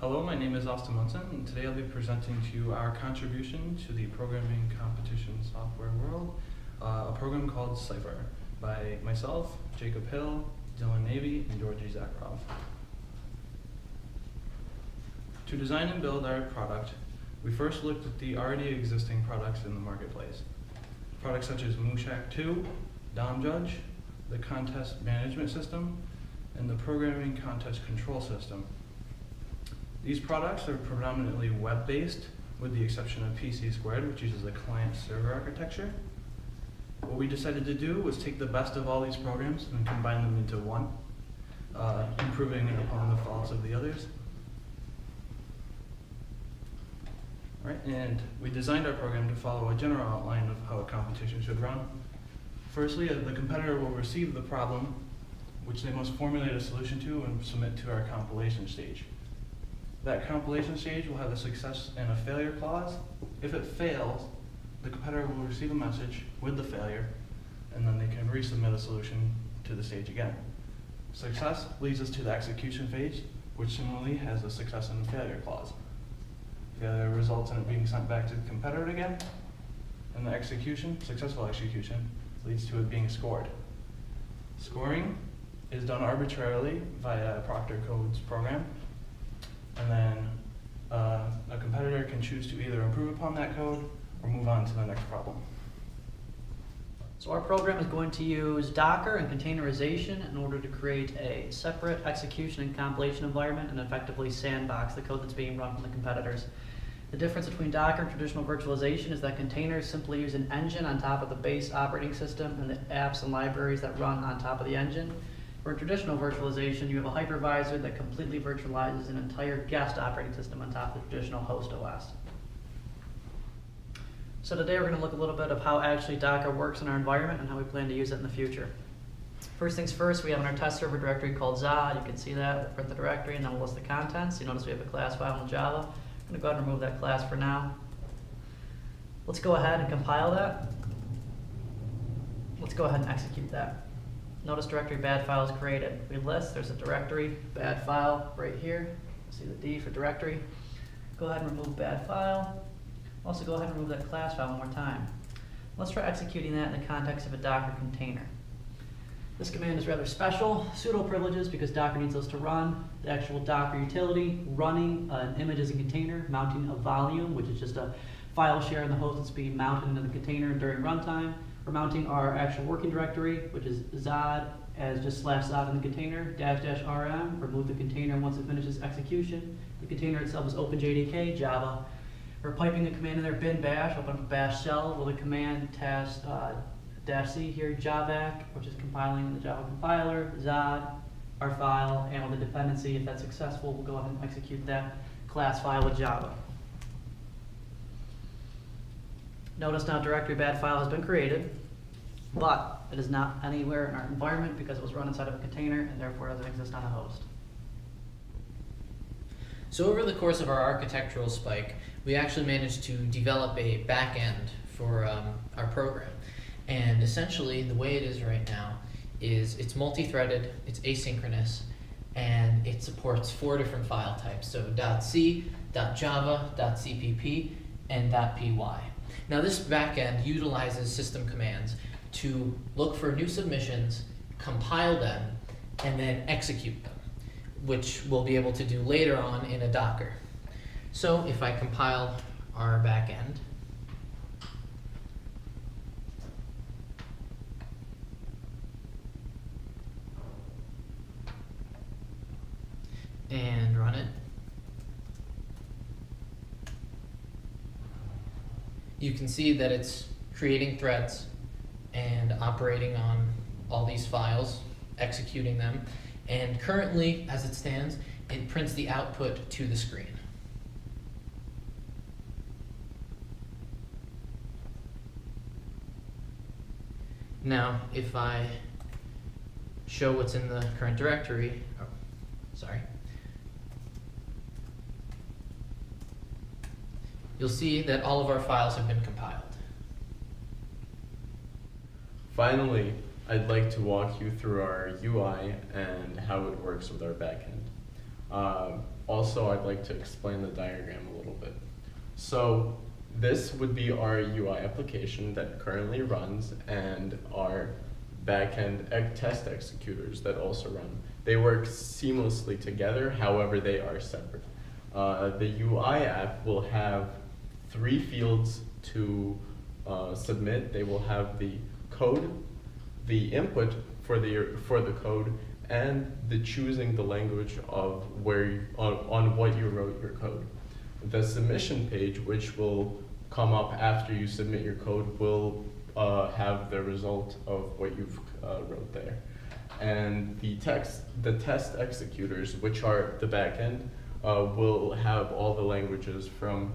Hello, my name is Austin Munson, and today I'll be presenting to you our contribution to the programming competition software world, a program called Cypher by myself, Jacob Hill, Dylan Navy, and Georgi Zakharov. To design and build our product, we first looked at the already existing products in the marketplace. Products such as Mooshak 2, DOM Judge, the contest management system, and the programming contest control system. These products are predominantly web-based, with the exception of PC Squared, which uses a client-server architecture. What we decided to do was take the best of all these programs and combine them into one, improving upon the faults of the others. Right, and we designed our program to follow a general outline of how a competition should run. Firstly, the competitor will receive the problem, which they must formulate a solution to and submit to our compilation stage. That compilation stage will have a success and a failure clause. If it fails, the competitor will receive a message with the failure, and then they can resubmit a solution to the stage again. Success leads us to the execution phase, which similarly has a success and failure clause. Failure results in it being sent back to the competitor again, and the execution, successful execution, leads to it being scored. Scoring is done arbitrarily via Proctor Code's program, and then a competitor can choose to either improve upon that code or move on to the next problem. So our program is going to use Docker and containerization in order to create a separate execution and compilation environment and effectively sandbox the code that's being run from the competitors. The difference between Docker and traditional virtualization is that containers simply use an engine on top of the base operating system and the apps and libraries that run on top of the engine. For traditional virtualization, you have a hypervisor that completely virtualizes an entire guest operating system on top of the traditional host OS. So today we're going to look a little bit of how actually Docker works in our environment and how we plan to use it in the future. First things first, we have in our test server directory called Zod. You can see that. We'll print the directory and then we'll list the contents. You notice we have a class file in Java. I'm going to go ahead and remove that class for now. Let's go ahead and compile that. Let's go ahead and execute that. Notice directory bad file is created. We list, there's a directory, bad file right here. See the D for directory. Go ahead and remove bad file. Also go ahead and remove that class file one more time. Let's try executing that in the context of a Docker container. This command is rather special. Sudo privileges because Docker needs those to run. The actual Docker utility, running an image as a container, mounting a volume, which is just a file share in the host that's being mounted into the container during runtime. We're mounting our actual working directory, which is Zod as just /Zod in the container, --rm, remove the container once it finishes execution. The container itself is OpenJDK, Java. We're piping a command in there, bin bash, open up a bash shell with a command task -c here, javac, which is compiling in the Java compiler, Zod, our file, and with a dependency, if that's successful, we'll go ahead and execute that class file with Java. Notice now directory bad file has been created, but it is not anywhere in our environment because it was run inside of a container and therefore doesn't exist on a host. So over the course of our architectural spike, we actually managed to develop a backend for our program. And essentially, the way it is right now is it's multi-threaded, it's asynchronous, and it supports 4 different file types. So .c, .java, .cpp, and .py. Now this backend utilizes system commands to look for new submissions, compile them, and then execute them, which we'll be able to do later on in a Docker. So if I compile our backend, and run it, you can see that it's creating threads and operating on all these files, executing them, and currently, as it stands, it prints the output to the screen. Now, if I show what's in the current directory, you'll see that all of our files have been compiled. Finally, I'd like to walk you through our UI and how it works with our backend. also I'd like to explain the diagram a little bit. So this would be our UI application that currently runs, and our backend test executors that also run. They work seamlessly together, however they are separate. The UI app will have 3 fields to submit. They will have the code, the input for the code, and the choosing the language of where on what you wrote your code. The submission page, which will come up after you submit your code, will have the result of what you've wrote there. And the test executors, which are the backend, will have all the languages from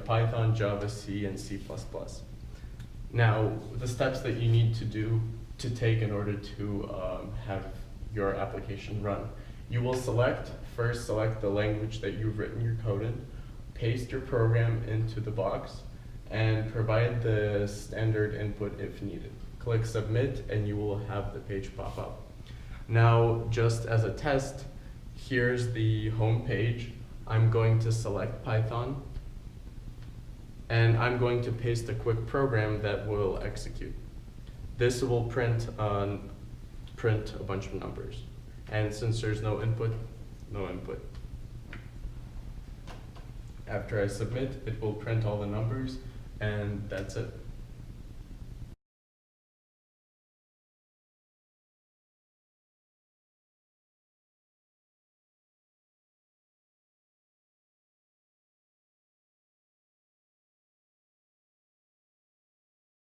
Python, Java, C, and C++. Now, the steps that you need to take in order to have your application run. You will first select the language that you've written your code in, paste your program into the box, and provide the standard input if needed. Click submit and you will have the page pop up. Now, just as a test, here's the home page. I'm going to select Python, and I'm going to paste a quick program that will execute. This will print a bunch of numbers. And since there's no input, no input. After I submit, it will print all the numbers, and that's it.